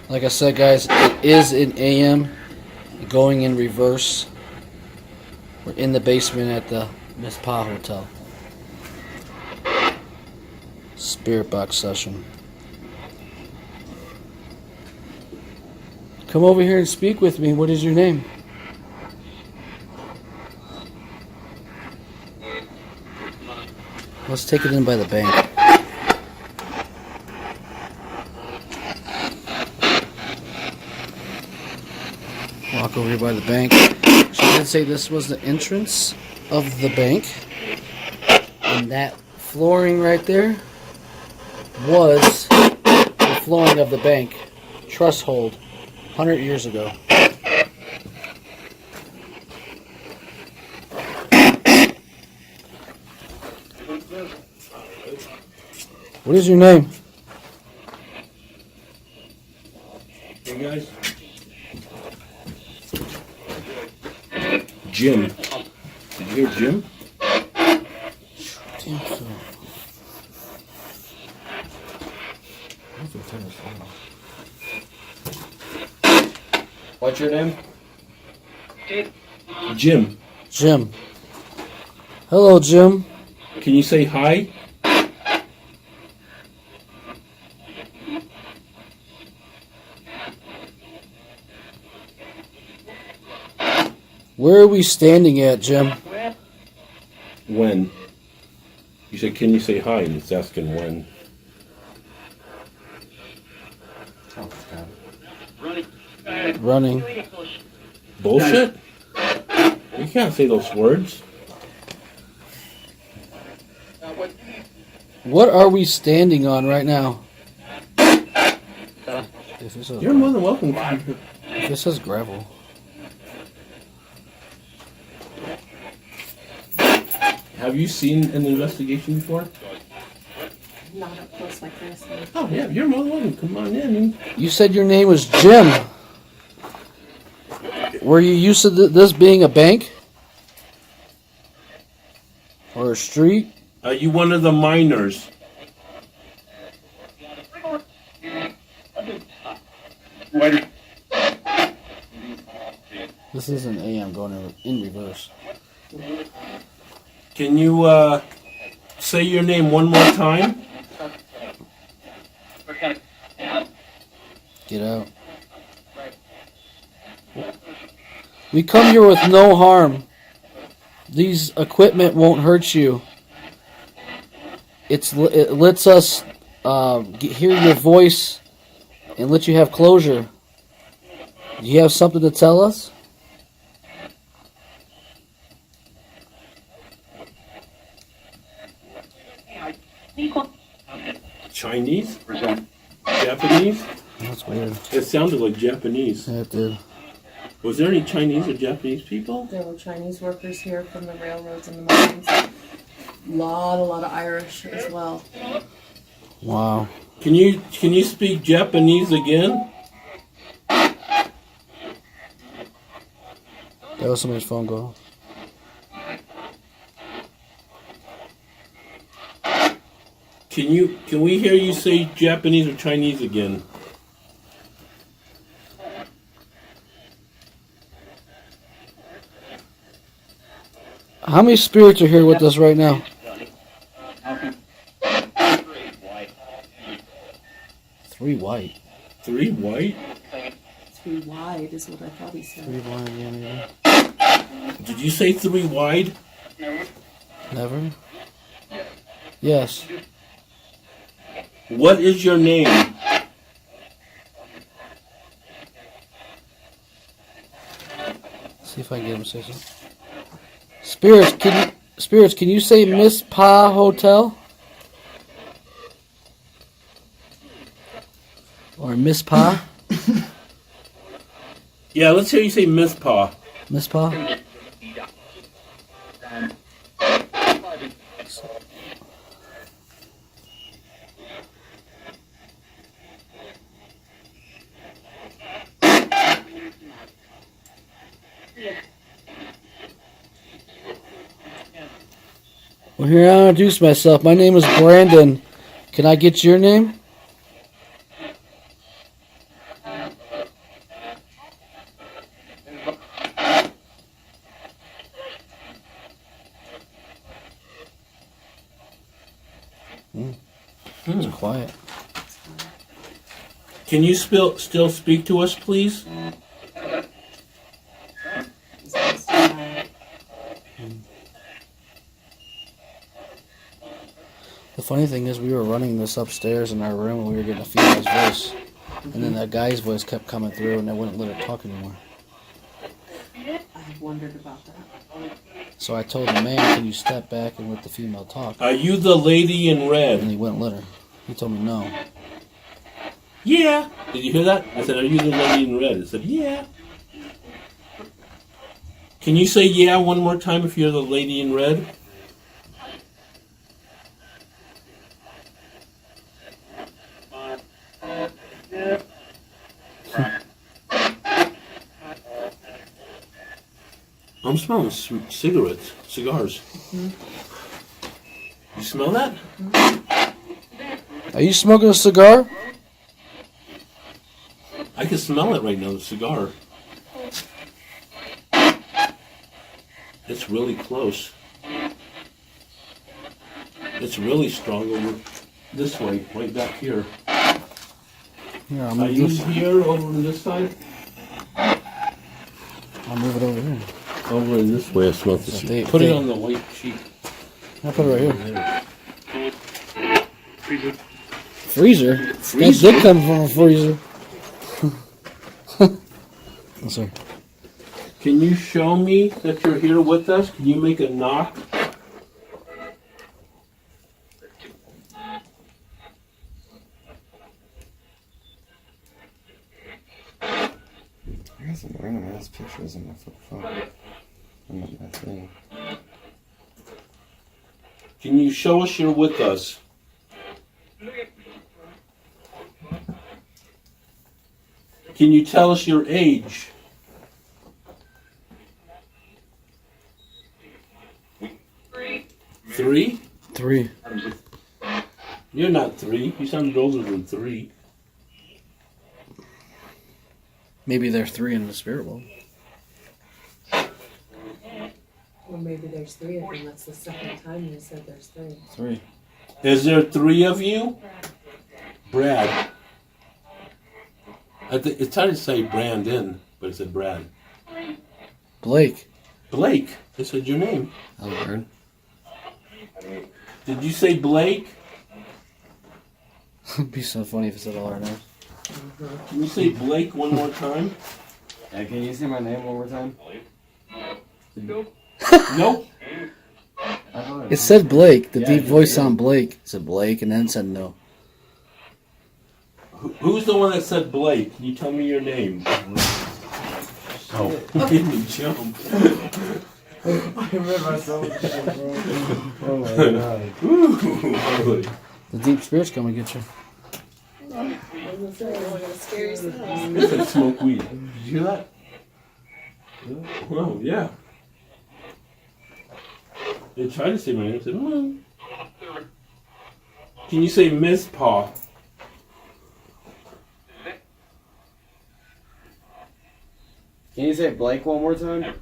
Like I said, guys, it is an AM going in reverse. We're in the basement at the Mizpah Hotel. Spirit box session. Come over here and speak with me. What is your name? Let's take it in by the bank. Walk over here by the bank. She did say this was the entrance of the bank. And that flooring right there was the flooring of the bank. Truss hold. 100 years ago. What is your name? Hey guys. Jim. Did you hear Jim? What's your name? Jim. Jim. Hello, Jim. Can you say hi? Where are we standing at, Jim? When? You said, can you say hi? And it's asking when. Oh, God. Running. Bullshit? You can't say those words. What are we standing on right now? If it says, You're more than welcome. if it says gravel. Have you seen an investigation before? Not up close like this. Oh, yeah, you're more than welcome. Come on in. You said your name was Jim. Were you used to this being a bank? Or a street? Are you one of the miners? This is an AM going in reverse. Can you say your name one more time? Get out. We come here with no harm. These equipment won't hurt you. It lets us hear your voice and let you have closure. Do you have something to tell us? Chinese? Japanese? That's weird. It sounded like Japanese. Yeah, it did. Was there any Chinese or Japanese people? There were Chinese workers here from the railroads and the mines. A lot of Irish as well. Wow. Can you speak Japanese again? That was somebody's phone call. Can we hear you say Japanese or Chinese again? How many spirits are here with us right now? 3 white. 3 white? 3 wide is what I thought he said. 3 white, yeah, maybe. Did you say 3 wide? Never? Yes. What is your name? See if I can get him to say something. Spirits, can you say Mizpah Hotel? Or Mizpah? Yeah, let's hear you say Mizpah. Mizpah? Well, here, I'll introduce myself. My name is Brandon. Can I get your name? It's quiet. Can you still speak to us, please? The funny thing is, we were running this upstairs in our room and we were getting a female's voice. And then that guy's voice kept coming through and I wouldn't let her talk anymore. I wondered about that. So I told the man, can you step back and let the female talk? Are you the lady in And red? he wouldn't let her. He told me no. Yeah. Did you hear that? I said, are you the lady in red? I said, yeah. Can you say yeah one more time if you're the lady in red? I'm smelling cigars. You smell that? Are you smoking a cigar? I can smell it right now, the cigar. It's really close. It's really strong over this way, right back here. Here, Are you here over on this side? I'll move it over here. Over in this way, I smell the So cigar. Put it on the white sheet. I'll put it right here. Freezer? That did come from a freezer. Yes, sir. Can you show me that you're here with us? Can you make a knock? I got some random ass pictures in my phone. I'm not that thing. Can you show us you're with us? Can you tell us your age? Three? 3. You're not 3. You sounded older than 3. Maybe they're 3 in the spirit world. Or maybe there's 3 of them. That's the second time you said there's 3. 3. Is there 3 of you? Brad. It's hard to say Brandon, but it said Brad. Blake. Blake. I said your name. Albert. Did you say Blake? It'd be so funny if it said all our names. Can you say Blake one more time? Yeah, can you say my name one more time? Nope. I thought It said Blake. The Yeah, deep you voice did. sounded Blake. It said Blake and then said no. Who's the one that said Blake? Can you tell me your name? Oh, he didn't jump. I remember so much shit, bro. Oh my god. Ooh. The deep spirit's coming to get you. Scary sounds. It's like smoke weed. Did you hear that? Well, yeah. They tried to say my name. I said, oh. Can you say Mizpah? Can you say Blake one more time?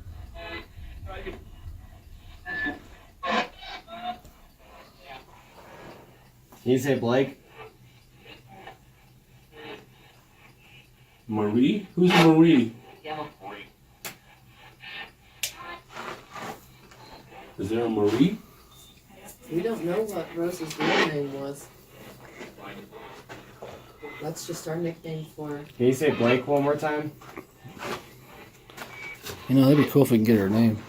Can you say Blake? Marie? Who's Marie? Is there a Marie? We don't know what Rose's real name was. That's just our nickname for her. Can you say Blake one more time? You know, that'd be cool if we can get her name.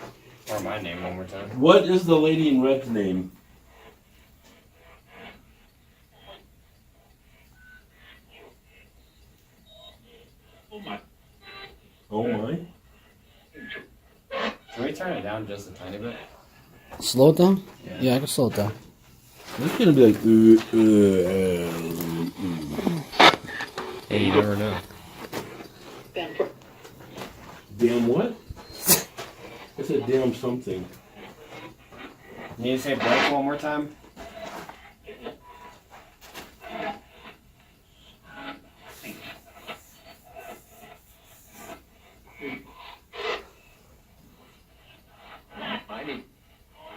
Or my name one more time. What is the lady in red's name? Oh my. Can we turn it down just a tiny bit? Slow it down? Yeah, I can slow it down. It's gonna be like, Hey, you never know. damn what? I said damn something. Can you say Blake one more time?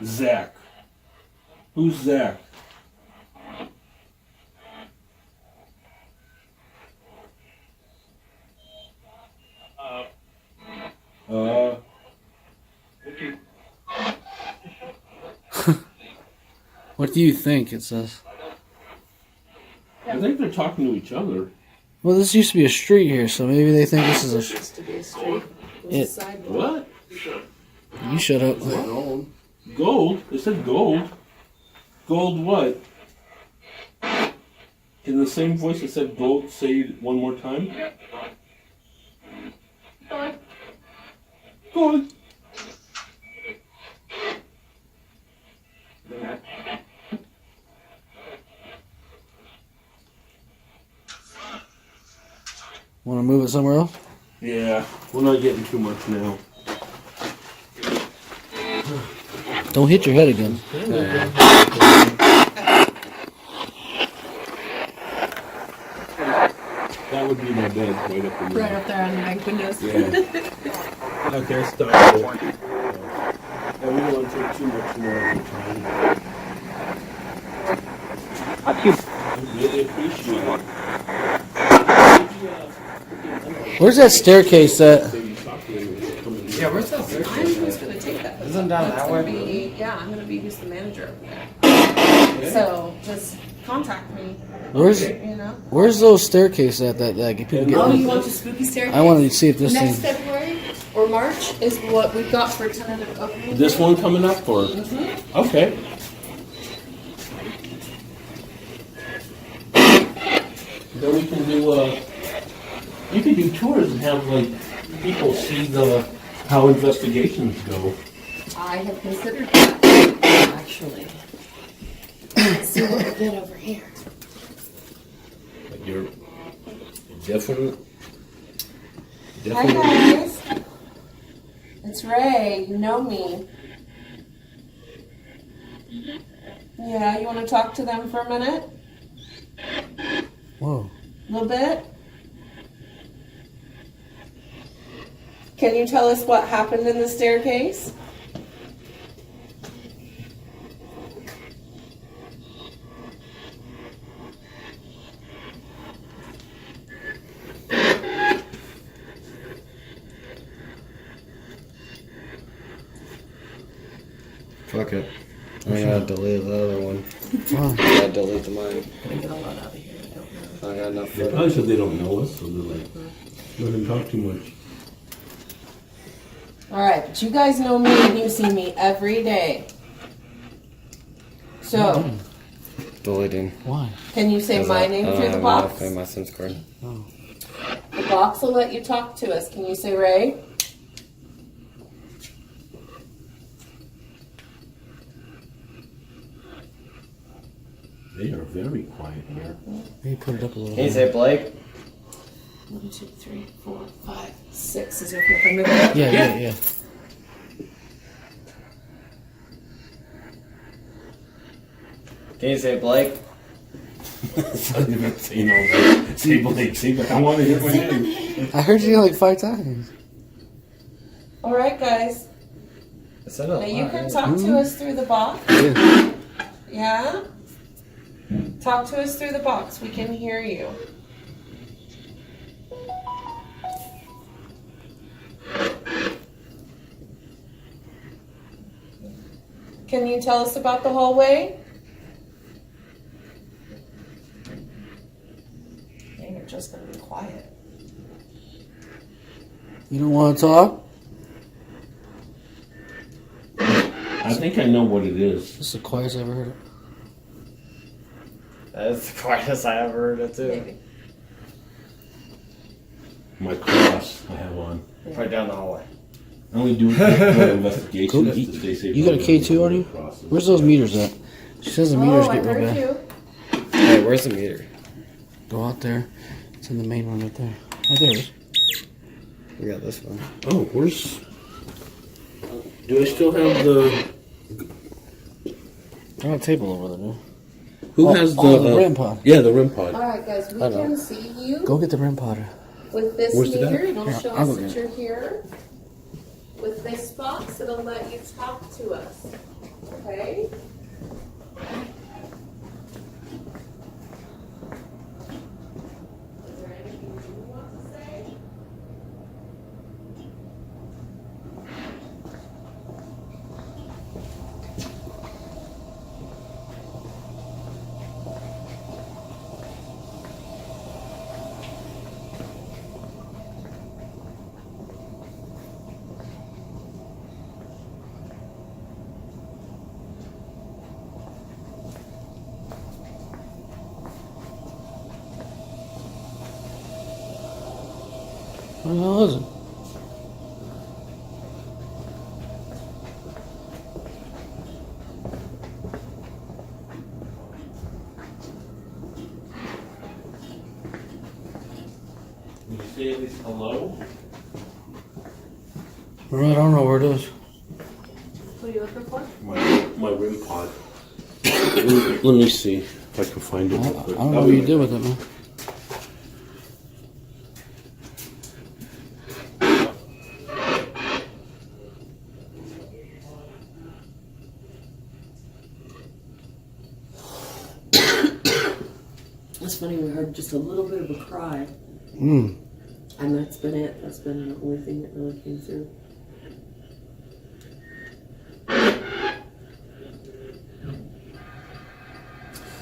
Zach. Who's Zach? What do you think it says? I think they're talking to each other. Well, this used to be a street here, so maybe they think this is This a. used to be a street. It was It- a sidewalk. What? You shut up. Gold. Gold? It said gold. Gold what? In the same voice it said gold, say it one more time. Gold. Want to move it somewhere else? Yeah, we're not getting too much now. Don't hit your head again. That would be my bed right up in there. Right up there on the bank windows. Yeah. Okay, stop it. Yeah, we don't want to take too much more of your time. I really appreciate it. Where's that staircase at? Yeah, where's that circle? I'm who's going to take that. Isn't down That's that gonna way? be, yeah, I'm going to be who's the manager over there. So just contact me. Where's You know? Where's those staircase at that people Oh, get? you want the spooky staircase? I wanted to see if this Next thing. February or March is what we've got for tentative opening. This one coming up or? Okay. Then we can do you can do tours and have like people see how investigations go. I have considered that, actually. Let's see what we get over here. But you're definitely. Hi guys. It's Ray. You know me. Yeah, you want to talk to them for a minute? Whoa. A little bit? Can you tell us what happened in the staircase? Fuck it. I'm gonna delete the other one. Fine. I gotta delete the mine. I get a lot out of here. I don't know. I got enough They footage. probably said they don't know us, so they're like, let them talk too much. All right, but you guys know me and you see me every day. So, Deleting. Why? can you say my name through the box? My SIM's card. The box will let you talk to us. Can you say Ray? They are very quiet here. Maybe put it up a little. Can you say Blake? 1, 2, 3, 4, 5, 6. Is it okay if I move it? Yeah. Can you say Blake? Say Blake, say Blake. I want to hear my name. I heard you like 5 times. All right, guys. I said Now you can talk to us through the box. Yeah. Yeah? Talk to us through the box. We can hear you. Can you tell us about the hallway? Dang, you're just going to be quiet. You don't want to talk? I think I know what it is. This is the quietest I've ever heard it. That's the quietest I ever heard it too. Maybe. My cross I have on. Right down the hallway. I only do investigations to stay safe. You got a K2 on you? Where's those meters at? She says the meters Oh, I get real heard bad. you. Hey, where's the meter? Go out there. It's in the main one right there. Oh, there it is. We got this one. Oh, where's? Do I still have the? I got a table over there, dude. Who Oh, has the? oh, the REM pod. Yeah, the REM pod. All right, guys, we I know. can see you Go get the REM pod. with this Where's it at? meter. It'll Here, show I'll us go that get you're here. With this box, it'll let you talk to us. Okay? Is there anything you want to say? Well, is it? Did you say at least hello? Well, I don't know where it is. What are you looking for? My REM pod. Let me see if I can find it. I real quick. don't know what you did with it, man. It's funny, we heard just a little bit of a cry, Mm. and that's been it. That's been the only thing that really came through.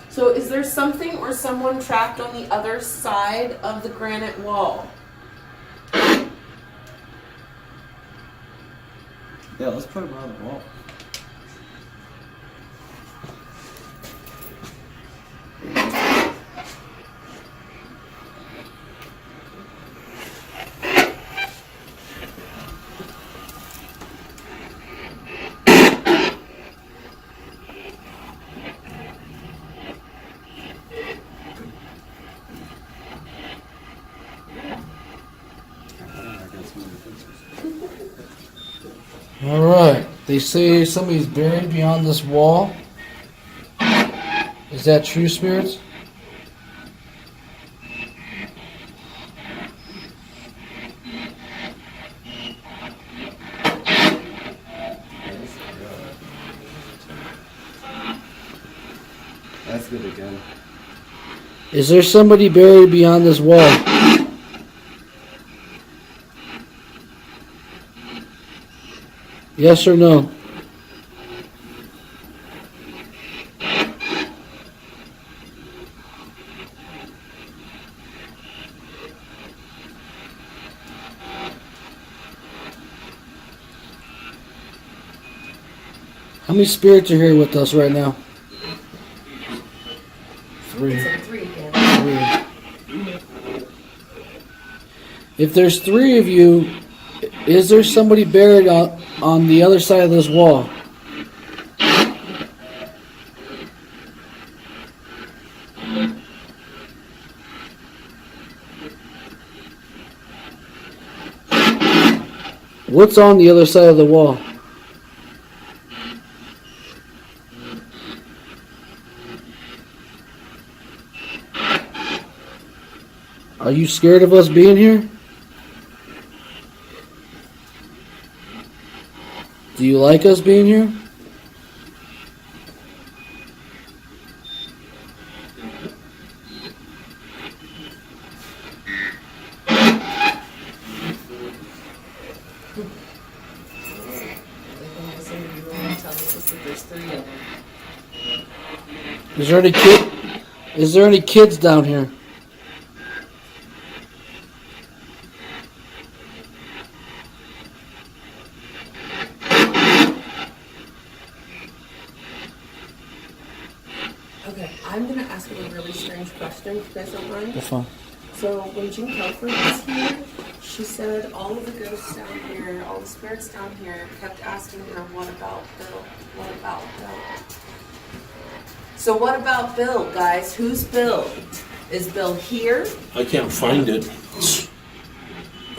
So is there something or someone trapped on the other side of the granite wall? Yeah, let's put him on the wall. All right. They say somebody's buried beyond this wall. Is that true, spirits? That's good again. Is there somebody buried beyond this wall? Yes or no? How many spirits are here with us right now? 3. Three, yeah. 3. If there's 3 of you, is there somebody buried on the other side of this wall? What's on the other side of the wall? Are you scared of us being here? Do you like us being here? Is there any kids down here? Okay, I'm gonna ask you a really strange question, if you guys don't mind. That's fine. So when Jean Telford was here, she said all of the ghosts down here, all the spirits down here kept asking her, what about Bill? What about Bill? So what about Bill, guys? Who's Bill? Is Bill here? I can't find it.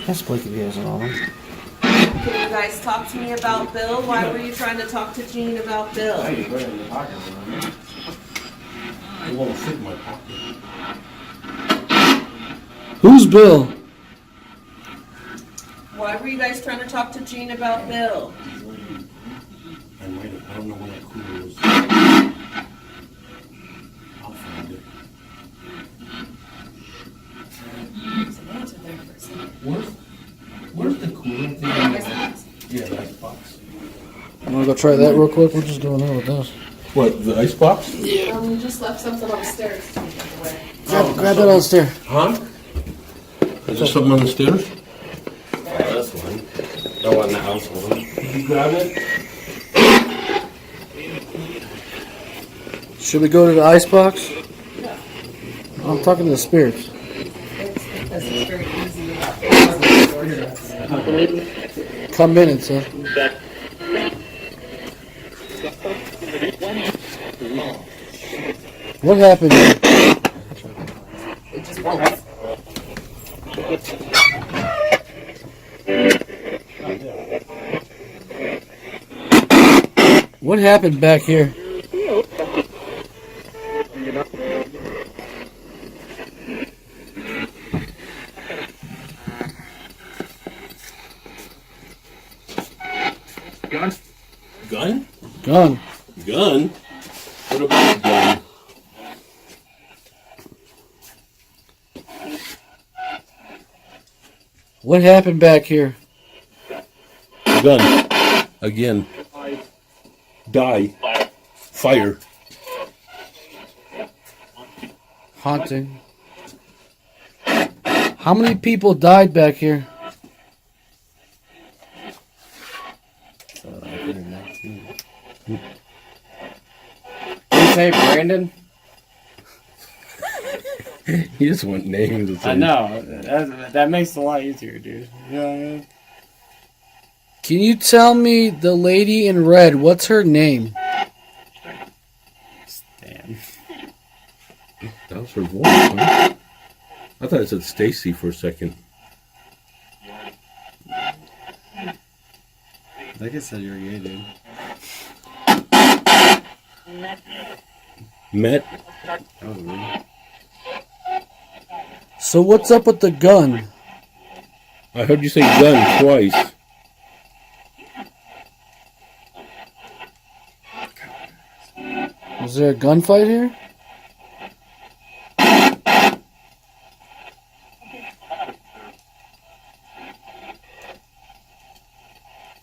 That's blanket has it on them. Can you guys talk to me about Bill? Why were you trying to talk to Jean about Bill? You put it in the pocket, remember? It won't fit in my pocket. Who's Bill? Why were you guys trying to talk to Jean about Bill? I might have. I don't know where that cooler is. I'll find it. Where's the cooler thing? Yeah, the ice box. You wanna go try that real quick? We're just doing that with this. What, the ice box? You just left something upstairs to me, by the way. Grab that downstairs. Huh? Is there something on the stairs? Yeah, this one. The one in the house one. Did you grab it? Should we go to the ice box? I'm talking to the spirits. It's because it's very easy without Come minutes, huh? What happened here? It just won't. What happened back here? Gun? Gun. Gun? What about a gun? What happened back here? Gun. Again. Die. Fire. Haunting. How many people died back here? Hey, Brandon. You just want names. I know. That makes it a lot easier, dude. You know what I mean? Can you tell me the lady in red, what's her name? Stan. That was her voice, huh? I thought it said Stacy for a second. Like I said, you're gay, dude. Met? Oh, really? So what's up with the gun? I heard you say gun twice. Was there a gunfight here?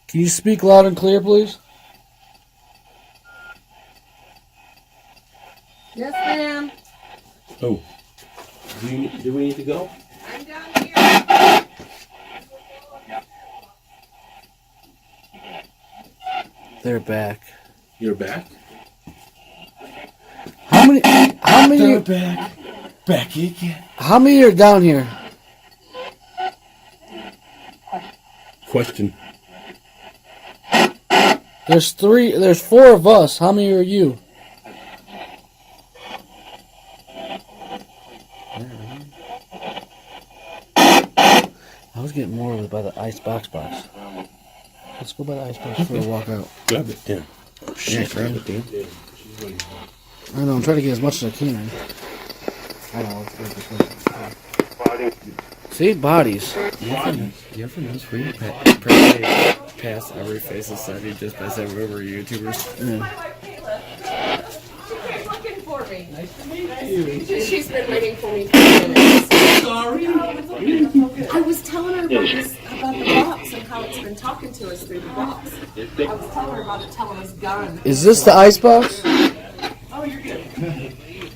Can you speak loud and clear, please? Yes, ma'am. Oh. Do we need to go? I'm down here. They're back. You're back? How many They're back. Back again. how many are down here? Question. There's 4 of us. How many are you? I was getting more of it by the ice box. Let's go by the ice box before we walk out. Grab it, yeah. Oh, shit, Grab man. it, Dan. I know, I'm trying to get as much as I can. I know, let's go this way. See? Bodies. You ever notice we pass every face of society just by saying we were YouTubers? Yeah. My wife Kayla. She's looking for me. Nice to meet you. She's been waiting for me for minutes. Sorry. I was telling her about the box and how it's been talking to us through the box. I was telling her about it telling us gun. Is this the ice box? Oh, you're good.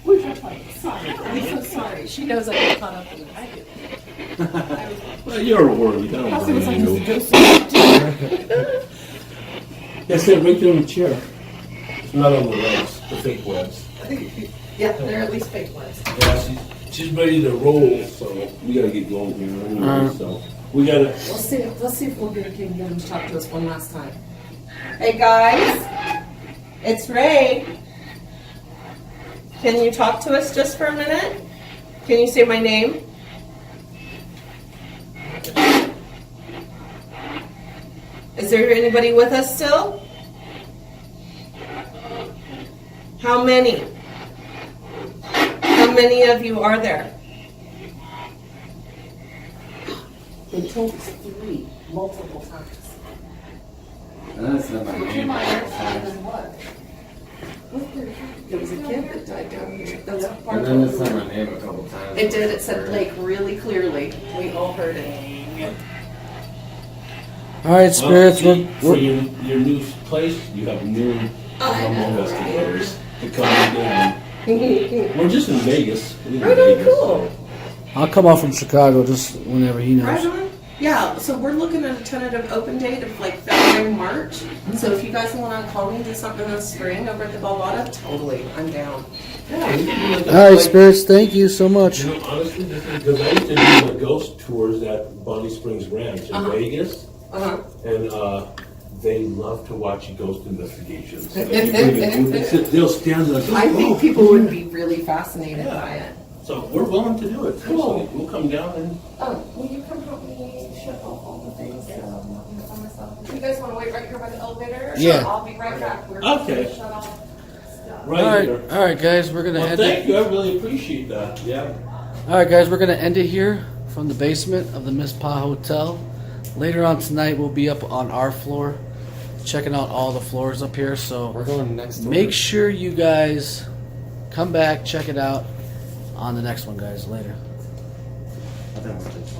We're just like, sorry. I'm so sorry. She knows I get caught up in it. I do. Well, you're a worm. I don't blame you. Yeah, sit right there in the chair. Not on the webs, the fake webs. Yeah, they're at least fake ones. Yeah, she's ready to roll, so we gotta get going here anyway. So we gotta. Let's see if we'll get them to talk to us one last time. Hey guys, it's Ray. Can you talk to us just for a minute? Can you say my name? Is there anybody with us still? How many? How many of you are there? They told us 3 multiple times. That's not my name. There was a kid that died down here. That's part And of then it. it said my name a couple times. It did. It said Blake really clearly. We all heard it. All right, spirits. For your new place, you have new paranormal investigators to come down. We're just in Vegas. Right on, cool. I'll come out from Chicago just whenever he knows. Right on. Yeah, so we're looking at a tentative open date of like February, March. So if you guys want to call me and do something in the spring over at the Balbada, totally, I'm down. Yeah, we can do like a- All right, like- spirits. Thank you so much. You know, honestly, this is because I used to do the ghost tours at Bonnie Springs Ranch in Vegas, Uh-huh. and they love to watch ghost investigations. And you bring a group and sit- they'll stand there. I think people would be really fascinated by it. So we're willing to do it. Cool. We'll come down and. Will you come help me ship off all the things that I'm not gonna by myself? You guys want to wait right here by the elevator? Yeah. I'll be right back. We're Okay. gonna shut off stuff. Right All right, here. all right, guys. We're gonna Well, end thank it. you. I really appreciate that. Yeah. All right, guys. We're gonna end it here from the basement of the Mizpah Hotel. Later on tonight, we'll be up on our floor, checking out all the floors up here. So We're going next door. make sure you guys come back, check it out on the next one, guys. Later. I think we're just-